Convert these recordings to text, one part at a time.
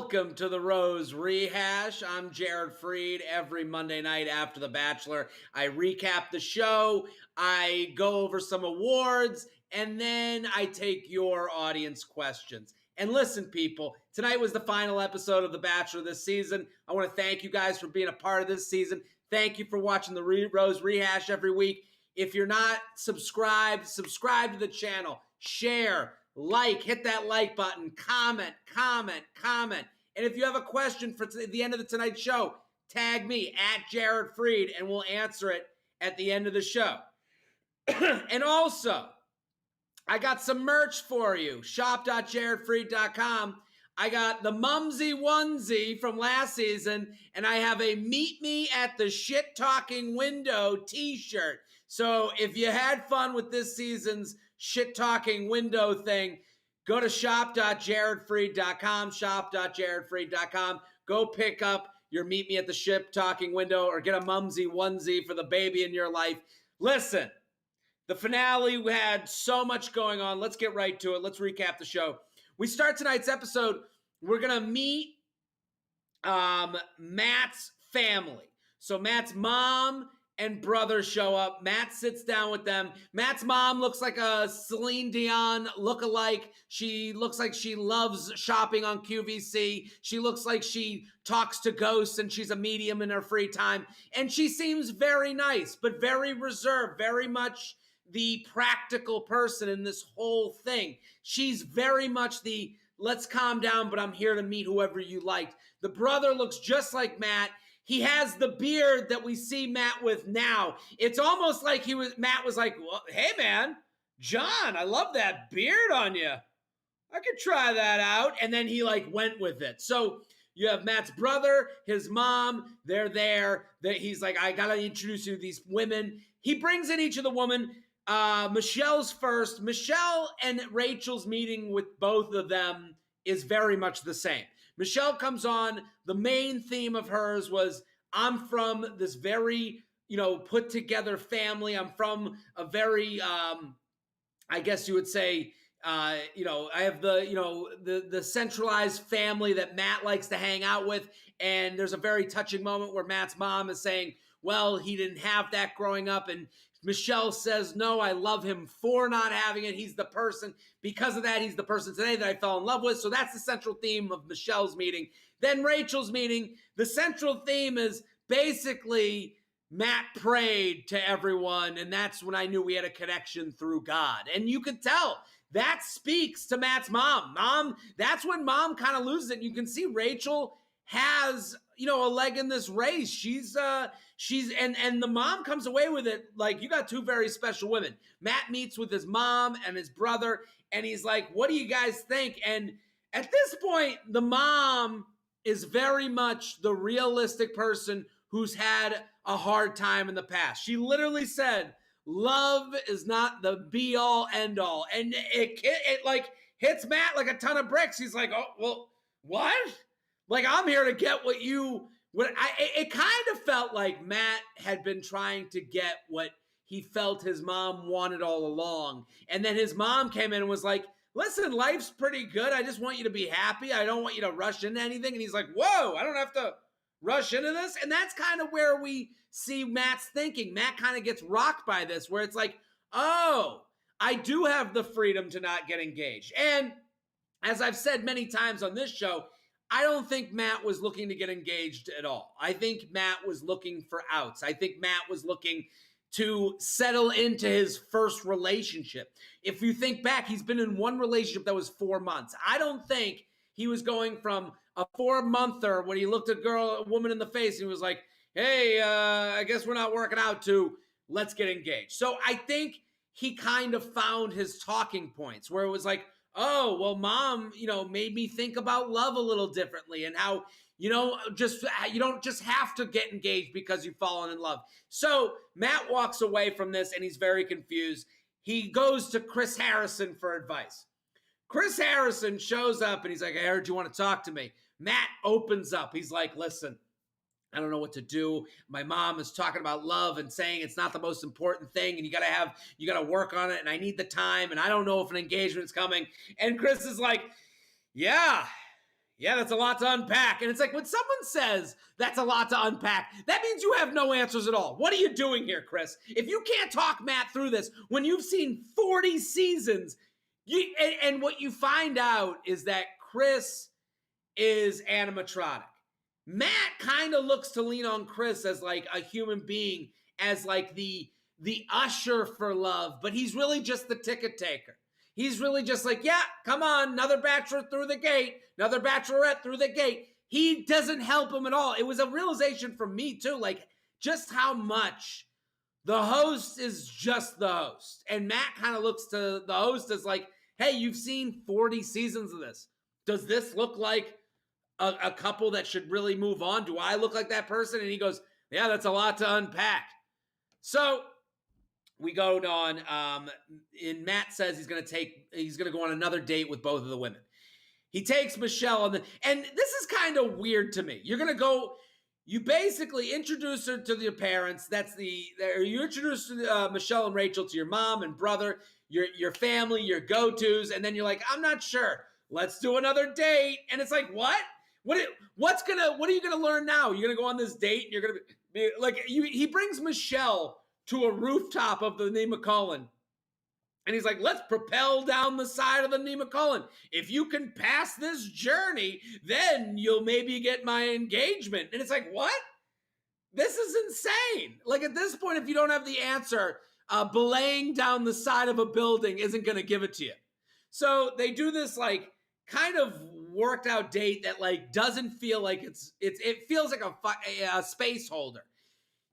Welcome to the Rose Rehash. I'm Jared Freid. Every Monday night after The Bachelor, I recap the show, I go over some awards, and then I take your audience questions. And listen, people, tonight was the final episode of The Bachelor this season. I want to thank you guys for being a part of this season. Thank you for watching the Rose Rehash every week. If you're not subscribed, subscribe to the channel, share, like, hit that like button, comment. And if you have a question for the end of the tonight's show, tag me at Jared Freid and we'll answer it at the end of the show. And also, I got some merch for you. Shop.jaredfreid.com. I got the Mumsy Onesie from last season, and I have a Meet Me at the Shit Talking Window t-shirt. So if you had fun with this season's Shit Talking Window thing, go to shop.jaredfreid.com, shop.jaredfreid.com. Go pick up your Meet Me at the Shit Talking Window or get a Mumsy Onesie for the baby in your life. Listen, the finale had so much going on. Let's get right to it. Let's recap the show. We start tonight's episode. We're going to meet Matt's family. So Matt's mom and brother show up. Matt sits down with them. Matt's mom looks like a Celine Dion lookalike. She looks like she loves shopping on QVC. She looks like she talks to ghosts and she's a medium in her free time. And she seems very nice, but very reserved, very much the practical person in this whole thing. She's very much the let's calm down, but I'm here to meet whoever you liked. The brother looks just like Matt. He has the beard that we see Matt with now. It's almost like Matt was like, well, hey man, John, I love that beard on you. I could try that out. And then he went with it. So you have Matt's brother, his mom, they're there. He's like, I gotta introduce you to these women. He brings in each of the women. Michelle's first. Michelle and Rachel's meeting with both of them is very much the same. Michelle comes on. The main theme of hers was, I'm from this very, put together family. I'm from a very, I guess you would say, I have the centralized family that Matt likes to hang out with. And there's a very touching moment where Matt's mom is saying, well, he didn't have that growing up. And Michelle says, no, I love him for not having it. He's the person. Because of that, he's the person today that I fell in love with. So that's the central theme of Michelle's meeting. Then Rachel's meeting. The central theme is basically Matt prayed to everyone. And that's when I knew we had a connection through God. And you could tell that speaks to Matt's mom. That's when mom kind of loses it. You can see Rachel has a leg in this race. She's and the mom comes away with it like, you got two very special women. Matt meets with his mom and his brother, and he's like, what do you guys think? And at this point, the mom is very much the realistic person who's had a hard time in the past. She literally said, love is not the be all end all. And it hits Matt like a ton of bricks. He's like, oh, well, what? I'm here to get it kind of felt like Matt had been trying to get what he felt his mom wanted all along. And then his mom came in and was like, listen, life's pretty good. I just want you to be happy. I don't want you to rush into anything. And he's like, whoa, I don't have to rush into this. And that's kind of where we see Matt's thinking. Matt kind of gets rocked by this, where it's like, oh, I do have the freedom to not get engaged. And as I've said many times on this show, I don't think Matt was looking to get engaged at all. I think Matt was looking for outs. I think Matt was looking to settle into his first relationship. If you think back, he's been in one relationship that was 4 months. I don't think he was going from a 4-monther when he looked a woman in the face and he was like, hey, I guess we're not working out, to let's get engaged. So I think he kind of found his talking points where it was like, oh, well, mom, made me think about love a little differently, and how, you don't just have to get engaged because you've fallen in love. So Matt walks away from this and he's very confused. He goes to Chris Harrison for advice. Chris Harrison shows up and he's like, I heard you want to talk to me. Matt opens up. He's like, listen, I don't know what to do. My mom is talking about love and saying it's not the most important thing, and you got to work on it, and I need the time, and I don't know if an engagement is coming. And Chris is like, yeah, Yeah, that's a lot to unpack. And it's like when someone says that's a lot to unpack, that means you have no answers at all. What are you doing here, Chris? If you can't talk Matt through this when you've seen 40 seasons, and what you find out is that Chris is animatronic. Matt kind of looks to lean on Chris as like a human being, as like the usher for love, but he's really just the ticket taker. He's really just like, yeah, come on, another bachelor through the gate, another bachelorette through the gate. He doesn't help him at all. It was a realization for me too, like just how much the host is just the host. And Matt kind of looks to the host as like, hey, you've seen 40 seasons of this. Does this look like a couple that should really move on? Do I look like that person? And he goes, yeah, that's a lot to unpack. So we go on, and Matt says he's going to go on another date with both of the women. He takes Michelle, and this is kind of weird to me. You're going to go, you basically introduce her to your parents. You introduce Michelle and Rachel to your mom and brother, your family, your go-tos, and then you're like, I'm not sure. Let's do another date. And it's like, what? What are you gonna learn now? You're gonna go on this date and you're gonna be like, he brings Michelle to a rooftop of the Nemacolin, and he's like, let's propel down the side of the Nemacolin. If you can pass this journey, then you'll maybe get my engagement. And it's like, what? This is insane. Like at this point, if you don't have the answer, belaying down the side of a building isn't gonna give it to you. So they do this like kind of worked out date that like doesn't feel like it feels like a space holder.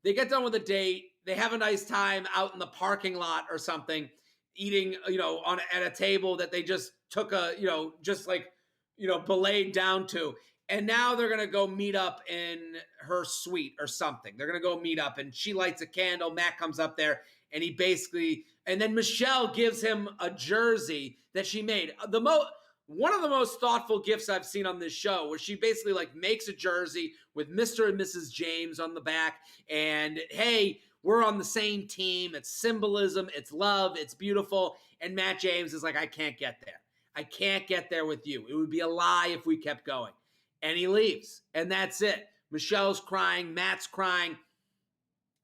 They get done with a date. They have a nice time out in the parking lot or something, eating, at a table that they just took belayed down to. And now they're going to go meet up in her suite or something. They're going to go meet up, and she lights a candle. Matt comes up there, and and then Michelle gives him a jersey that she made. One of the most thoughtful gifts I've seen on this show, where she basically like makes a jersey with Mr. and Mrs. James on the back, and hey, we're on the same team. It's symbolism, it's love, it's beautiful. And Matt James is like, I can't get there. I can't get there with you. It would be a lie if we kept going. And he leaves, and that's it. Michelle's crying, Matt's crying,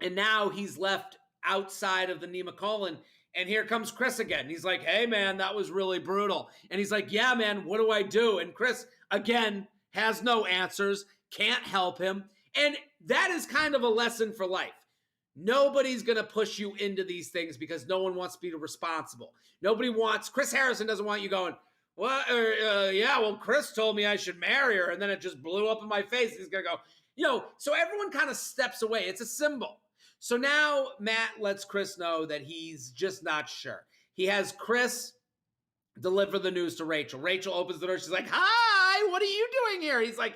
and now he's left outside of the Nemacolin. And here comes Chris again. He's like, hey, man, that was really brutal. And he's like, yeah, man, what do I do? And Chris, again, has no answers, can't help him. And that is kind of a lesson for life. Nobody's going to push you into these things because no one wants to be responsible. Chris Harrison doesn't want you going, well, Chris told me I should marry her. And then it just blew up in my face. He's going to go, so everyone kind of steps away. It's a symbol. So now Matt lets Chris know that he's just not sure. He has Chris deliver the news to Rachel. Rachel opens the door. She's like, hi, what are you doing here? He's like,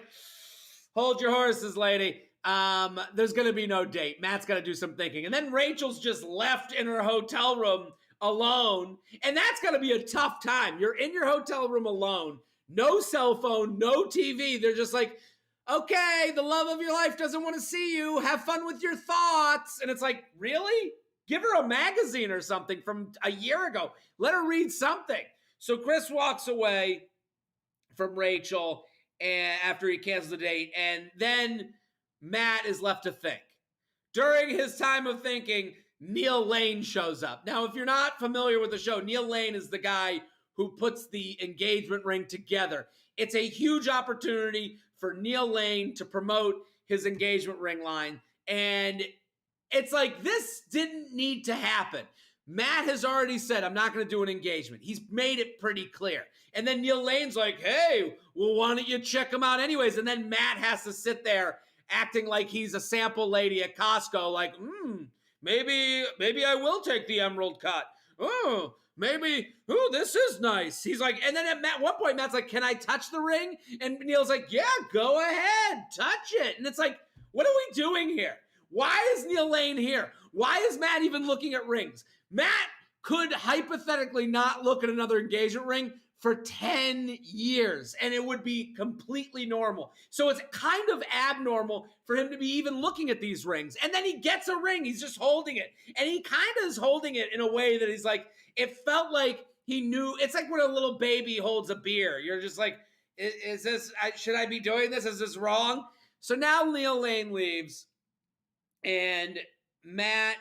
hold your horses, lady. There's going to be no date. Matt's got to do some thinking. And then Rachel's just left in her hotel room alone. And that's going to be a tough time. You're in your hotel room alone. No cell phone, no TV. They're just like, okay, the love of your life doesn't want to see you. Have fun with your thoughts. And it's like, really? Give her a magazine or something from a year ago. Let her read something. So Chris walks away from Rachel after he cancels the date. And then Matt is left to think. During his time of thinking, Neil Lane shows up. Now, if you're not familiar with the show, Neil Lane is the guy who puts the engagement ring together. It's a huge opportunity for Neil Lane to promote his engagement ring line. And it's like, this didn't need to happen. Matt has already said, I'm not going to do an engagement. He's made it pretty clear. And then Neil Lane's like, hey, well, why don't you check him out anyways? And then Matt has to sit there acting like he's a sample lady at Costco, like, maybe I will take the emerald cut. Oh, maybe, this is nice. He's like, and then at one point, Matt's like, can I touch the ring? And Neil's like, yeah, go ahead, touch it. And it's like, what are we doing here? Why is Neil Lane here? Why is Matt even looking at rings? Matt could hypothetically not look at another engagement ring for 10 years, and it would be completely normal. So it's kind of abnormal for him to be even looking at these rings. And then he gets a ring. He's just holding it. And he kind of is holding it in a way that he's like, it felt like he knew. It's like when a little baby holds a beer. You're just like, Is this, should I be doing this? Is this wrong? So now Neil Lane leaves and Matt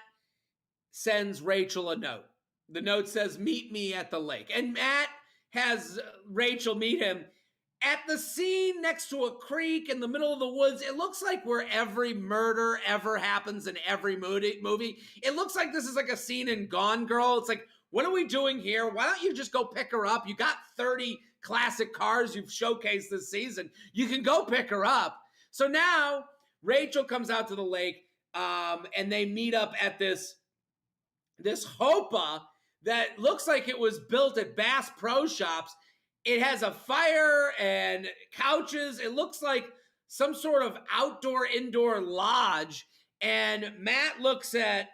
sends Rachel a note. The note says, meet me at the lake. And Matt has Rachel meet him at the scene next to a creek in the middle of the woods. It looks like where every murder ever happens in every movie. It looks like this is like a scene in Gone Girl. It's like, what are we doing here? Why don't you just go pick her up? You got 30 classic cars you've showcased this season. You can go pick her up. So now Rachel comes out to the lake and they meet up at this hopa that looks like it was built at Bass Pro Shops. It has a fire and couches. It looks like some sort of indoor lodge. And Matt looks at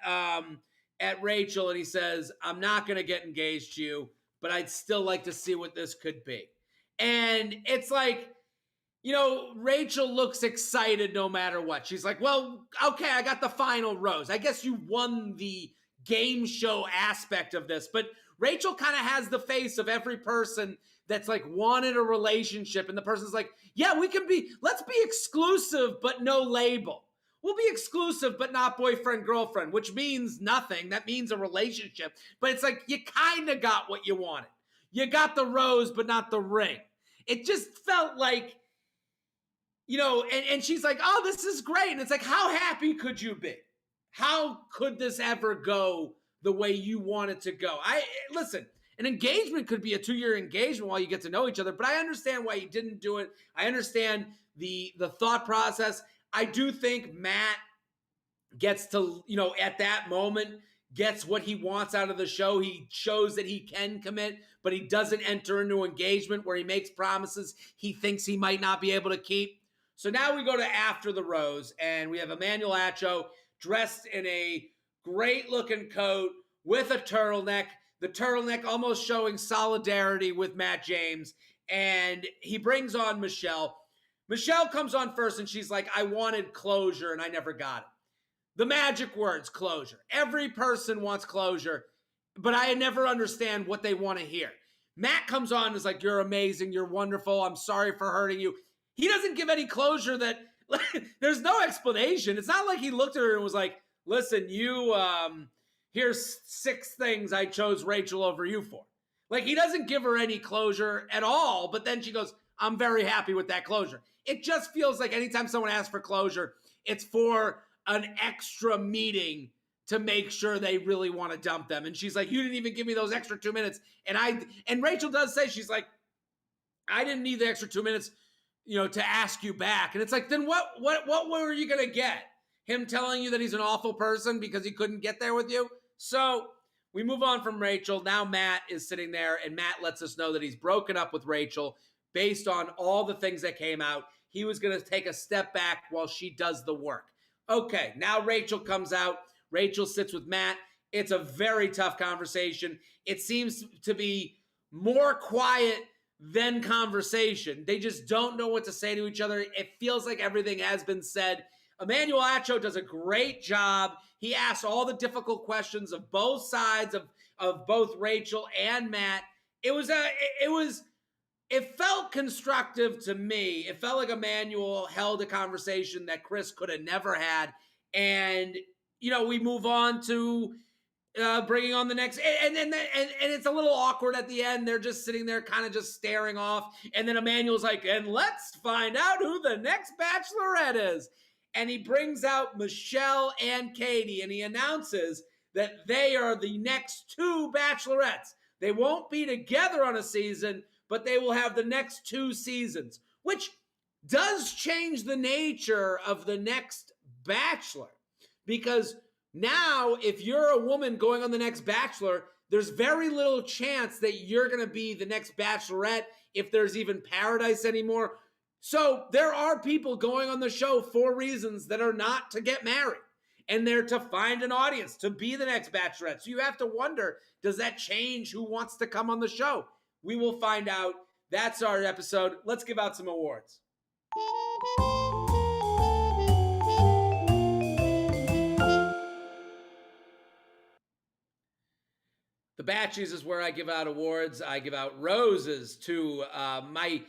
Rachel and he says, I'm not going to get engaged to you, but I'd still like to see what this could be. And it's like, you know, Rachel looks excited no matter what. She's like, well, okay, I got the final rose. I guess you won the game show aspect of this. But Rachel kind of has the face of every person that's like wanted a relationship. And the person's like, yeah, let's be exclusive, but no label. We'll be exclusive, but not boyfriend, girlfriend, which means nothing. That means a relationship. But it's like, you kind of got what you wanted. You got the rose, but not the ring. It just felt like, you know, and she's like, oh, this is great. And it's like, how happy could you be? How could this ever go the way you want it to go? Listen, an engagement could be a 2-year engagement while you get to know each other, but I understand why you didn't do it. I understand the thought process. I do think Matt gets to, you know, at that moment, gets what he wants out of the show. He shows that he can commit, but he doesn't enter into engagement where he makes promises he thinks he might not be able to keep. So now we go to after the rose, and we have Emmanuel Acho dressed in a great-looking coat with a turtleneck, the turtleneck almost showing solidarity with Matt James, and he brings on Michelle. Michelle comes on first, and she's like, I wanted closure, and I never got it. The magic words, closure. Every person wants closure, but I never understand what they want to hear. Matt comes on and is like, you're amazing, you're wonderful, I'm sorry for hurting you. He doesn't give any closure that, there's no explanation. It's not like he looked at her and was like, listen, here's 6 things I chose Rachel over you for. Like, he doesn't give her any closure at all, but then she goes, I'm very happy with that closure. It just feels like anytime someone asks for closure, it's for an extra meeting to make sure they really want to dump them. And she's like, you didn't even give me those extra 2 minutes. And Rachel does say, she's like, I didn't need the extra 2 minutes, you know, to ask you back. And it's like, then what were you going to get? Him telling you that he's an awful person because he couldn't get there with you? So we move on from Rachel. Now Matt is sitting there, and Matt lets us know that he's broken up with Rachel based on all the things that came out. He was going to take a step back while she does the work. Okay, now Rachel comes out. Rachel sits with Matt. It's a very tough conversation. It seems to be more quiet than conversation. They just don't know what to say to each other. It feels like everything has been said. Emmanuel Acho does a great job. He asks all the difficult questions of both sides of both Rachel and Matt. It felt constructive to me. It felt like Emmanuel held a conversation that Chris could have never had. And, you know, we move on to bringing on the next, and it's a little awkward at the end. They're just sitting there kind of just staring off. And then Emmanuel's like, and let's find out who the next Bachelorette is. And he brings out Michelle and Katie, and he announces that they are the next 2 Bachelorettes. They won't be together on a season, but they will have the next 2 seasons, which does change the nature of the next Bachelor. Because now, if you're a woman going on the next Bachelor, there's very little chance that you're going to be the next Bachelorette, if there's even Paradise anymore. So there are people going on the show for reasons that are not to get married. And they're to find an audience, to be the next Bachelorette. So you have to wonder, does that change who wants to come on the show? We will find out. That's our episode. Let's give out some awards. The Batches is where I give out awards. I give out roses to my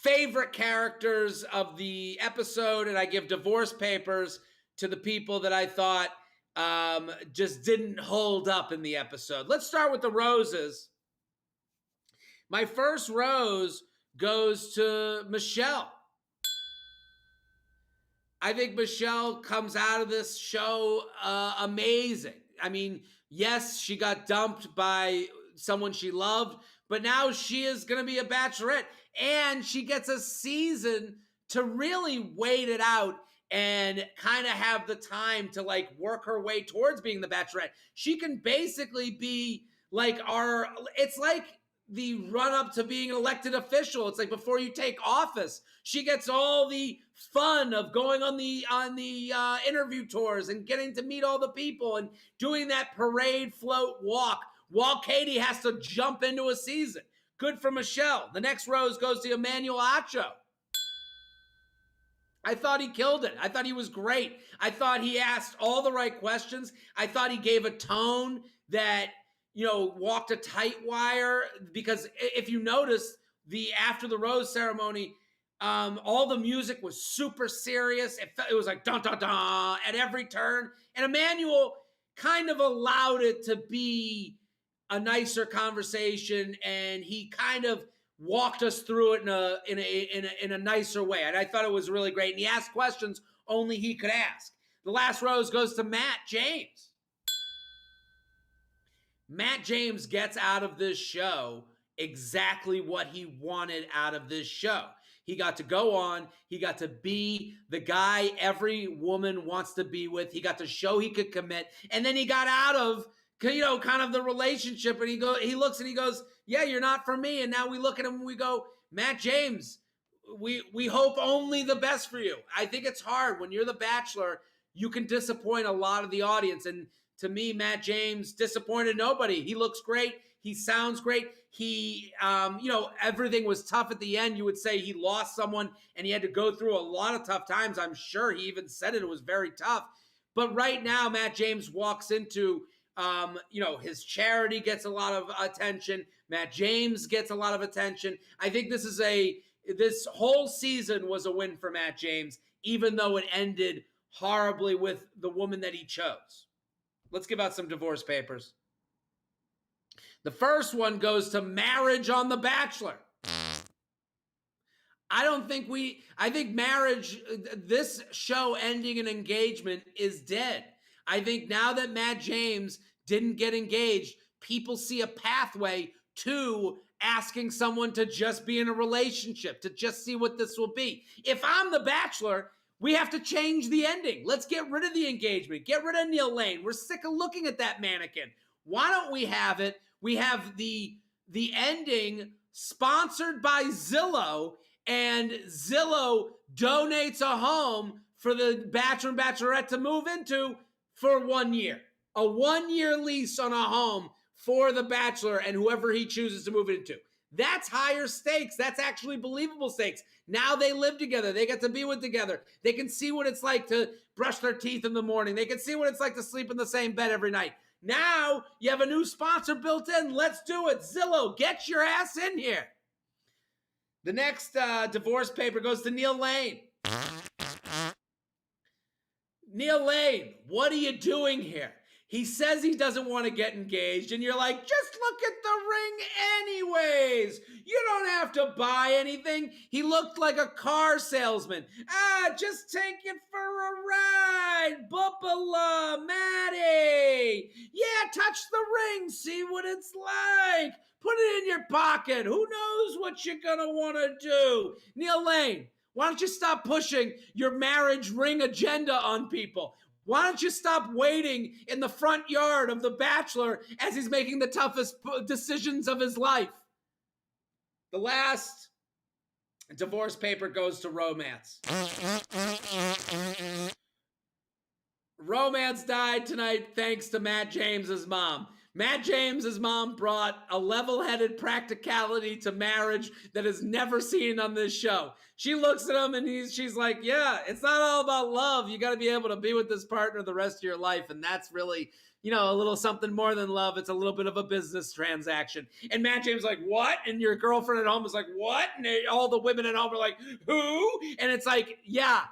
favorite characters of the episode, and I give divorce papers to the people that I thought just didn't hold up in the episode. Let's start with the roses. My first rose goes to Michelle. I think Michelle comes out of this show amazing. I mean, yes, she got dumped by someone she loved, but now she is going to be a bachelorette, and she gets a season to really wait it out and kind of have the time to like work her way towards being the bachelorette. She can basically be like it's like the run up to being an elected official. It's like before you take office, she gets all the fun of going on the interview tours and getting to meet all the people and doing that parade float walk while Katie has to jump into a season. Good for Michelle. The next rose goes to Emmanuel Acho. I thought he killed it. I thought he was great. I thought he asked all the right questions. I thought he gave a tone that, walked a tight wire, because if you notice, after the rose ceremony, all the music was super serious. It was like dun dun dun at every turn, and Emmanuel kind of allowed it to be a nicer conversation, and he kind of walked us through it in a nicer way, and I thought it was really great. And he asked questions only he could ask. The last rose goes to Matt James. Matt James gets out of this show exactly what he wanted out of this show. He got to go on. He got to be the guy every woman wants to be with. He got to show he could commit. And then he got out of, kind of the relationship. And he looks and he goes, yeah, you're not for me. And now we look at him and we go, Matt James, we hope only the best for you. I think it's hard. When you're the Bachelor, you can disappoint a lot of the audience. And to me, Matt James disappointed nobody. He looks great. He sounds great. He, everything was tough at the end. You would say he lost someone and he had to go through a lot of tough times. I'm sure he even said it was very tough. But right now, Matt James walks into, his charity gets a lot of attention. Matt James gets a lot of attention. I think this whole season was a win for Matt James, even though it ended horribly with the woman that he chose. Let's give out some divorce papers. The first one goes to Marriage on The Bachelor. I think marriage, this show ending an engagement is dead. I think now that Matt James didn't get engaged, people see a pathway to asking someone to just be in a relationship, to just see what this will be. If I'm the Bachelor, we have to change the ending. Let's get rid of the engagement. Get rid of Neil Lane. We're sick of looking at that mannequin. Why don't we have it? We have the ending sponsored by Zillow, and Zillow donates a home for the Bachelor and Bachelorette to move into for 1 year. A 1-year lease on a home for the Bachelor and whoever he chooses to move into. That's higher stakes. That's actually believable stakes. Now they live together. They get to be together. They can see what it's like to brush their teeth in the morning. They can see what it's like to sleep in the same bed every night. Now you have a new sponsor built in. Let's do it. Zillow, get your ass in here. The next divorce paper goes to Neil Lane. Neil Lane, what are you doing here? He says he doesn't want to get engaged, and you're like, just look at the ring anyways. You don't have to buy anything. He looked like a car salesman. Just take it for a ride. Bubba, Maddie. Yeah, touch the ring. See what it's like. Put it in your pocket. Who knows what you're going to want to do? Neil Lane, why don't you stop pushing your marriage ring agenda on people? Why don't you stop waiting in the front yard of The Bachelor as he's making the toughest decisions of his life? The last divorce paper goes to Romance. Romance died tonight thanks to Matt James's mom. Matt James's mom brought a level-headed practicality to marriage that is never seen on this show. She looks at him and she's like, yeah, it's not all about love. You got to be able to be with this partner the rest of your life. And that's really, a little something more than love. It's a little bit of a business transaction. And Matt James is like, what? And your girlfriend at home is like, what? And all the women at home are like, who? And it's like, yeah.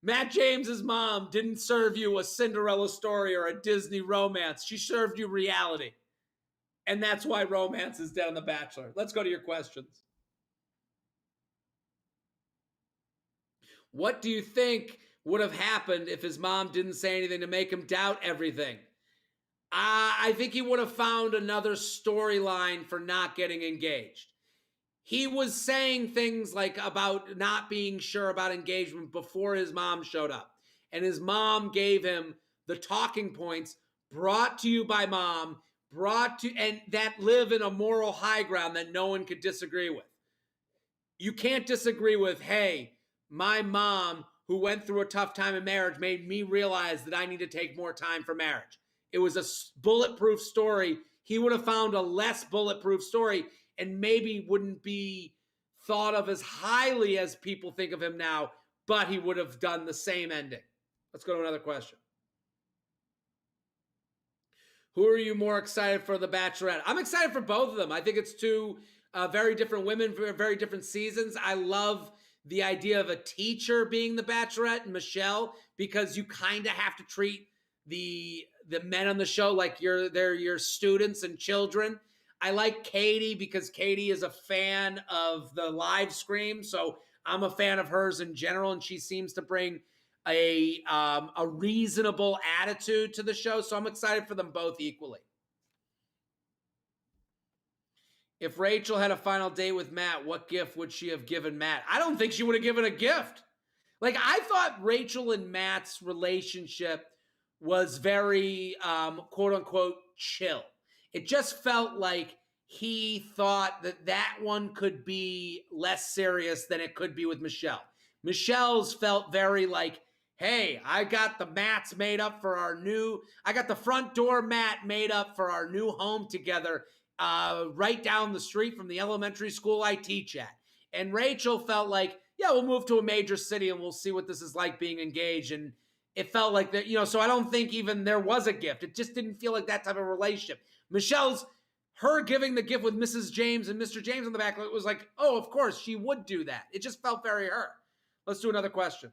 Matt James's mom didn't serve you a Cinderella story or a Disney romance. She served you reality. And that's why romance is dead on The Bachelor. Let's go to your questions. What do you think would have happened if his mom didn't say anything to make him doubt everything? I think he would have found another storyline for not getting engaged. He was saying things like about not being sure about engagement before his mom showed up. And his mom gave him the talking points brought to you by mom, and that live in a moral high ground that no one could disagree with. You can't disagree with, hey, my mom, who went through a tough time in marriage, made me realize that I need to take more time for marriage. It was a bulletproof story. He would have found a less bulletproof story and maybe wouldn't be thought of as highly as people think of him now, but he would have done the same ending. Let's go to another question. Who are you more excited for The Bachelorette? I'm excited for both of them. I think it's two very different women for very different seasons. I love the idea of a teacher being the Bachelorette and Michelle, because you kind of have to treat the men on the show like they're your students and children. I like Katie because Katie is a fan of the live scream, so I'm a fan of hers in general, and she seems to bring a reasonable attitude to the show, so I'm excited for them both equally. If Rachel had a final date with Matt, what gift would she have given Matt? I don't think she would have given a gift. Like, I thought Rachel and Matt's relationship was very, quote unquote, chill. It just felt like he thought that one could be less serious than it could be with Michelle. Michelle's felt very like, hey, I got the mats made up for I got the front door mat made up for our new home together, right down the street from the elementary school I teach at. And Rachel felt like, yeah, we'll move to a major city and we'll see what this is like being engaged. And it felt like that, so I don't think even there was a gift. It just didn't feel like that type of relationship. Michelle's, her giving the gift with Mrs. James and Mr. James on the back, it was like, oh, of course, she would do that. It just felt very her. Let's do another question.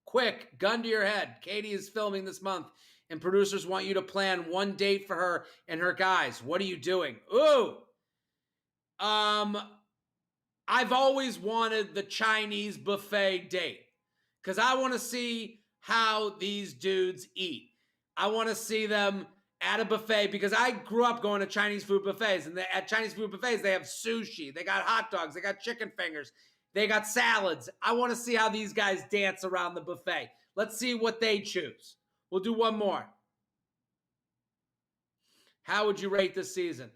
Quick, gun to your head. Katie is filming this month, and producers want you to plan one date for her and her guys. What are you doing? Ooh. I've always wanted the Chinese buffet date because I want to see how these dudes eat. I want to see them at a buffet because I grew up going to Chinese food buffets, and at Chinese food buffets, they have sushi, they got hot dogs, they got chicken fingers, they got salads. I want to see how these guys dance around the buffet. Let's see what they choose. We'll do one more. How would you rate this season?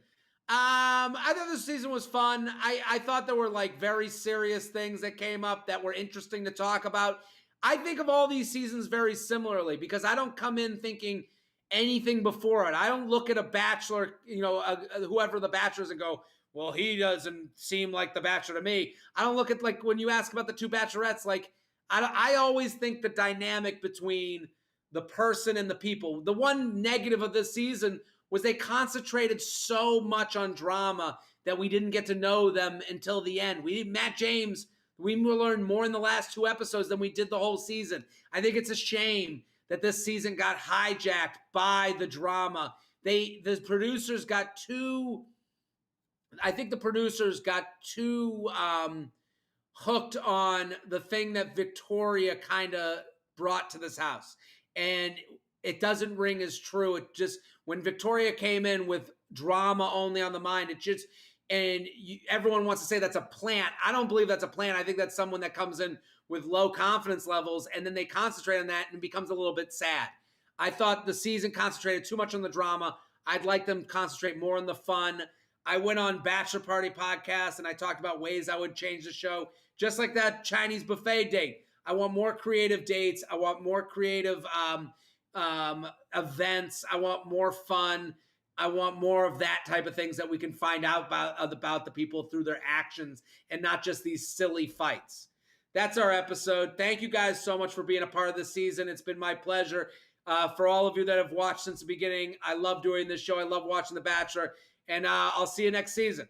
I thought this season was fun. I thought there were like very serious things that came up that were interesting to talk about. I think of all these seasons very similarly because I don't come in thinking anything before it. I don't look at a Bachelor, whoever the Bachelor is and go, well, he doesn't seem like the Bachelor to me. I don't look at, like, when you ask about the two Bachelorettes, like, I always think the dynamic between the person and the people. The one negative of this season was they concentrated so much on drama that we didn't get to know them until the end. Matt James, we learned more in the last two episodes than we did the whole season. I think it's a shame that this season got hijacked by the drama. The producers got too hooked on the thing that Victoria kind of brought to this house. And it doesn't ring as true. It just, when Victoria came in with drama only on the mind, everyone wants to say that's a plant. I don't believe that's a plant. I think that's someone that comes in with low confidence levels, and then they concentrate on that and it becomes a little bit sad. I thought the season concentrated too much on the drama. I'd like them to concentrate more on the fun. I went on Bachelor Party podcast and I talked about ways I would change the show, just like that Chinese buffet date. I want more creative dates. I want more creative events. I want more fun. I want more of that type of things that we can find out about the people through their actions and not just these silly fights. That's our episode. Thank you guys so much for being a part of this season. It's been my pleasure. For all of you that have watched since the beginning, I love doing this show. I love watching The Bachelor. And I'll see you next season.